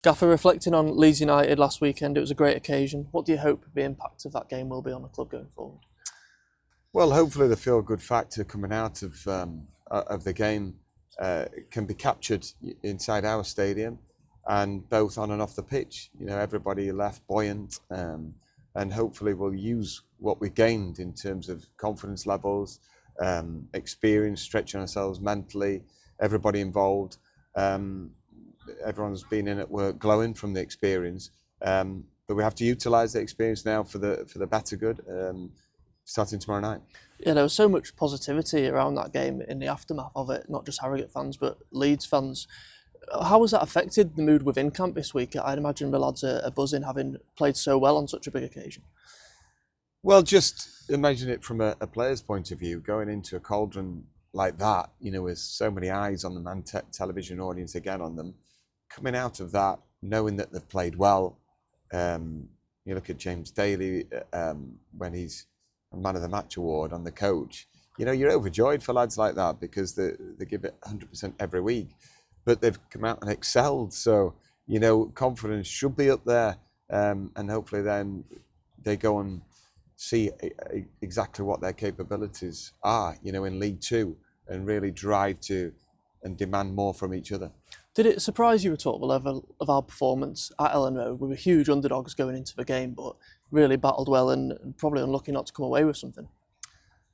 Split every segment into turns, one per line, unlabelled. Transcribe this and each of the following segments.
Gaffer, reflecting on Leeds United last weekend, it was a great occasion. What do you hope the impact of that game will be on the club going forward?
Well, hopefully the feel-good factor coming out of the game can be captured inside our stadium, and both on and off the pitch. Everybody left buoyant, and hopefully we'll use what we gained in terms of confidence levels, experience, stretching ourselves mentally, everybody involved. Everyone's been in at work glowing from the experience, but we have to utilise the experience now for the better good, starting tomorrow night.
Yeah, there was so much positivity around that game in the aftermath of it, not just Harrogate fans, but Leeds fans. How has that affected the mood within camp this week? I'd imagine the lads are buzzing, having played so well on such a big occasion.
Well, just imagine it from a player's point of view, going into a cauldron like that, with so many eyes on them and television audience again on them, coming out of that, knowing that they've played well. You look at James Daly when he's a Man of the Match award on the coach. You're overjoyed for lads like that because they give it 100% every week, but they've come out and excelled. So, confidence should be up there, and hopefully then they go and see exactly what their capabilities are, in League Two, and really drive to and demand more from each other.
Did it surprise you at all, the level of our performance at Ellen Road? We were huge underdogs going into the game, but really battled well and probably unlucky not to come away with something.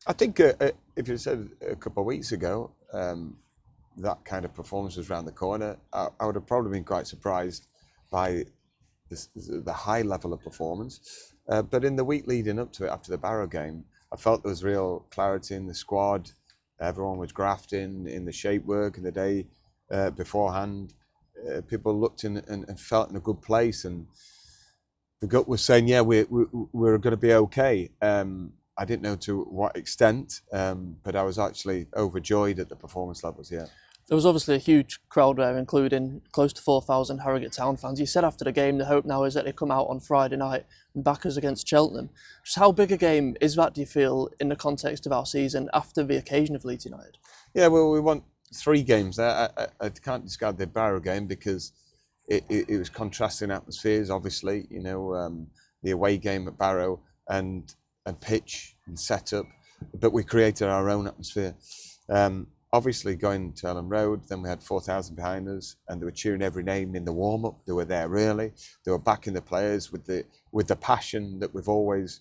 I think if you said a couple of weeks ago that kind of performance was around the corner, I would have probably been quite surprised by the high level of performance. But in the week leading up to it, after the Barrow game, I felt there was real clarity in the squad. Everyone was grafting in the shape work in the day beforehand. People looked in and felt in a good place, and the gut was saying, yeah, we're going to be okay. I didn't know to what extent, but I was actually overjoyed at the performance levels, yeah.
There was obviously a huge crowd there, including close to 4,000 Harrogate Town fans. You said after the game, the hope now is that they come out on Friday night and back us against Cheltenham. Just how big a game is that, do you feel, in the context of our season after the occasion of Leeds United?
Yeah, well, we want 3 games there. I can't discard the Barrow game because it was contrasting atmospheres, obviously, the away game at Barrow and pitch and setup, but we created our own atmosphere. Obviously, going to Ellen Road, then we had 4,000 behind us, and they were cheering every name in the warm-up. They were there really. They were backing the players with the passion that we've always,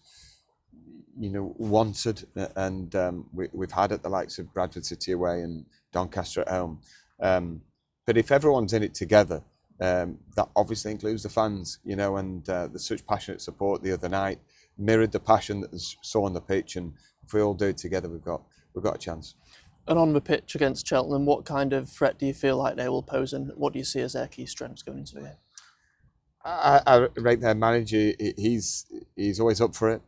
wanted, and we've had at the likes of Bradford City away and Doncaster at home. But if everyone's in it together, that obviously includes the fans, and there's such passionate support the other night, mirrored the passion that was saw on the pitch, and if we all do it together, we've got a chance.
And on the pitch against Cheltenham, what kind of threat do you feel like they will pose, and what do you see as their key strengths going into the game?
I rate their manager. He's always up for it,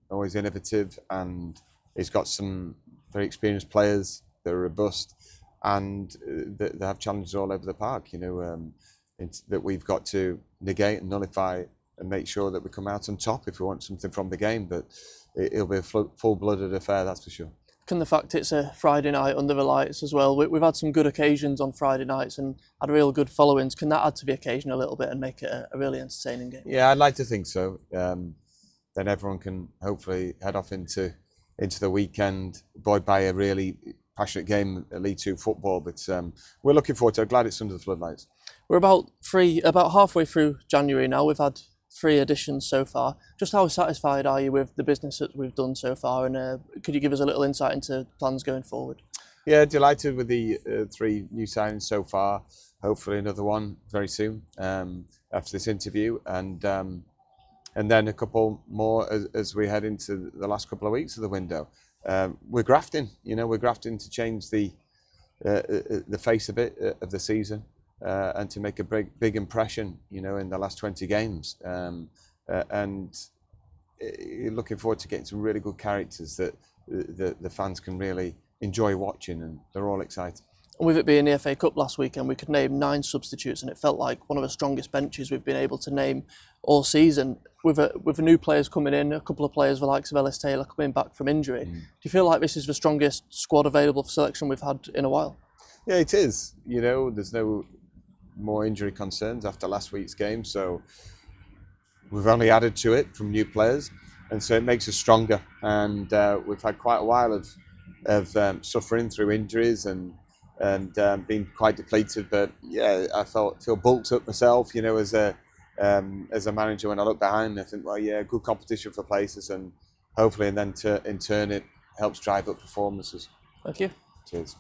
always innovative, and he's got some very experienced players that are robust, and they have challenges all over the park. That we've got to negate and nullify and make sure that we come out on top if we want something from the game. But it'll be a full-blooded affair, that's for sure.
Can the fact it's a Friday night under the lights as well, we've had some good occasions on Friday nights and had real good followings, can that add to the occasion a little bit and make it a really entertaining game?
Yeah, I'd like to think so. Then everyone can hopefully head off into the weekend, buoyed by a really passionate game at League Two football. But we're looking forward to it. Glad it's under the floodlights.
We're about halfway through January now. We've had 3 editions so far. Just how satisfied are you with the business that we've done so far, and could you give us a little insight into plans going forward?
Yeah, delighted with the 3 new signings so far. Hopefully another one very soon after this interview, and then a couple more as we head into the last couple of weeks of the window. We're grafting, we're grafting to change the face of it of the season. And to make a big impression, in the last 20 games, and looking forward to getting some really good characters that the fans can really enjoy watching, and they're all excited.
With it being the FA Cup last weekend, we could name 9 substitutes, and it felt like one of the strongest benches we've been able to name all season. With the new players coming in, a couple of players, the likes of Ellis Taylor, coming back from injury. Do you feel like this is the strongest squad available for selection we've had in a while?
Yeah, it is. There's no more injury concerns after last week's game, so we've only added to it from new players, and so it makes us stronger. And we've had quite a while of suffering through injuries and being quite depleted. But yeah, I feel bulked up myself, you know, as a manager. When I look behind me, I think, well, yeah, good competition for places, and hopefully, and then in turn, it helps drive up performances.
Thank you.
Cheers.